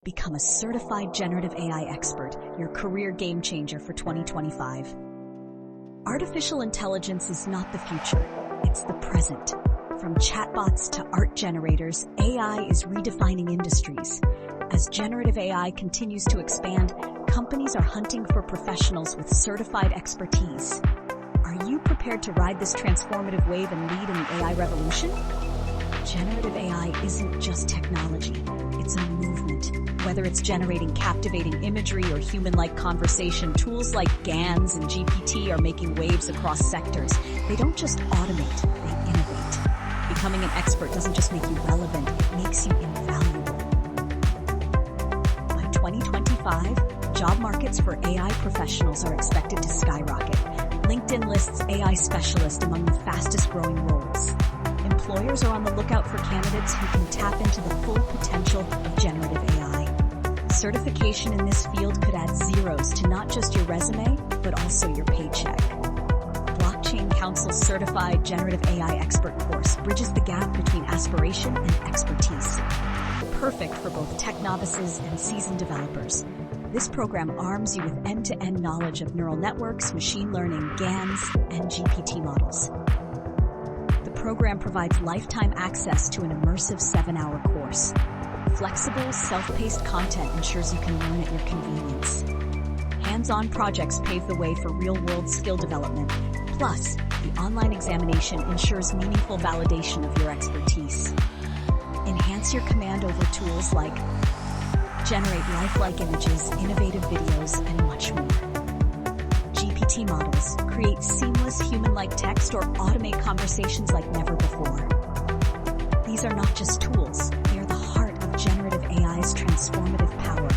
Become a certified generative AI expert, your career game changer for 2025. Artificial intelligence is not the future, it's the present. From chatbots to art generators, AI is redefining industries. As generative AI continues to expand, companies are hunting for professionals with certified expertise. Are you prepared to ride this transformative wave and lead in the AI revolution? Generative AI isn't just technology, it's a movement. Whether it's generating captivating imagery or human-like conversation, tools like GANs and GPT are making waves across sectors. They don't just automate, they innovate. Becoming an expert doesn't just make you relevant, it makes you invaluable. By 2025, job markets for AI professionals are expected to skyrocket. LinkedIn lists AI specialist among the fastest-growing roles. Employers are on the lookout for candidates who can tap into the full potential of generative AI. Certification in this field could add zeros to not just your resume, but also your paycheck. Blockchain Council's Certified Generative AI Expert course bridges the gap between aspiration and expertise. Perfect for both tech novices and seasoned developers. This program arms you with end-to-end knowledge of neural networks, machine learning, GANs, and GPT models. The program provides lifetime access to an immersive 7-hour course. Flexible, self-paced content ensures you can learn at your convenience. Hands-on projects pave the way for real-world skill development. Plus, the online examination ensures meaningful validation of your expertise. Enhance your command over tools like generate lifelike images, innovative videos, and much more. GPT models create seamless human-like text or automate conversations like never before. These are not just tools, they are the heart of generative AI's transformative power.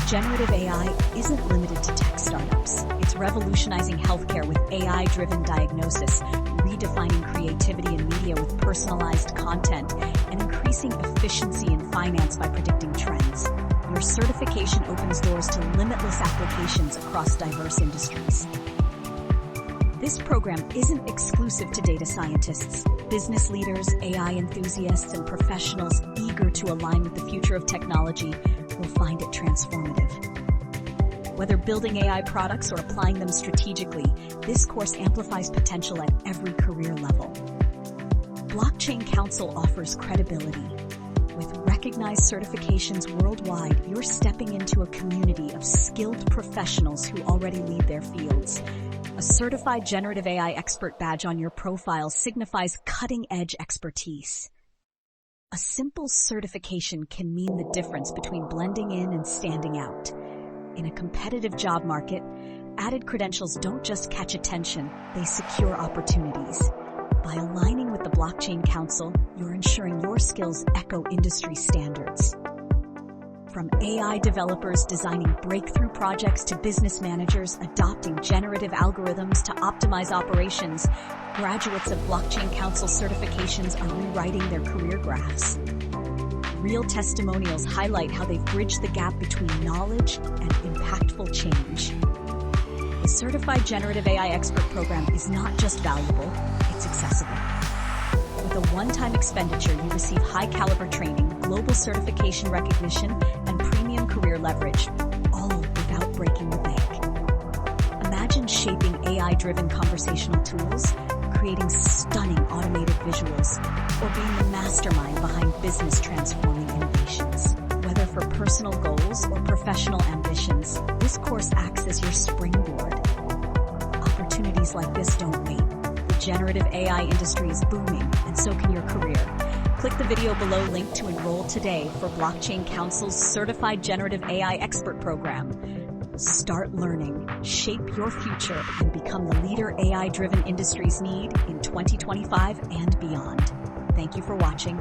Generative AI isn't limited to tech startups. It's revolutionizing healthcare with AI-driven diagnosis, redefining creativity in media with personalized content, and increasing efficiency in finance by predicting trends. Your certification opens doors to limitless applications across diverse industries. This program isn't exclusive to data scientists. Business leaders, AI enthusiasts, and professionals eager to align with the future of technology will find it transformative. Whether building AI products or applying them strategically, this course amplifies potential at every career level. Blockchain Council offers credibility. With recognized certifications worldwide, you're stepping into a community of skilled professionals who already lead their fields. A certified generative AI expert badge on your profile signifies cutting-edge expertise. A simple certification can mean the difference between blending in and standing out. In a competitive job market, added credentials don't just catch attention, they secure opportunities. By aligning with the Blockchain Council, you're ensuring your skills echo industry standards. From AI developers designing breakthrough projects to business managers adopting generative algorithms to optimize operations, graduates of Blockchain Council certifications are rewriting their career graphs. Real testimonials highlight how they've bridged the gap between knowledge and impactful change. The Certified Generative AI Expert program is not just valuable, it's accessible. With a one-time expenditure, you receive high-caliber training, global certification recognition, and premium career leverage, all without breaking the bank. Imagine shaping AI-driven conversational tools, creating stunning automated visuals, or being the mastermind behind business-transforming innovations. Whether for personal goals or professional ambitions, this course acts as your springboard. Opportunities like this don't wait. The generative AI industry is booming, and so can your career. Click the video below linked to enroll today for Blockchain Council's Certified Generative AI Expert program. Start learning, shape your future, and become the leader AI-driven industries need in 2025 and beyond. Thank you for watching.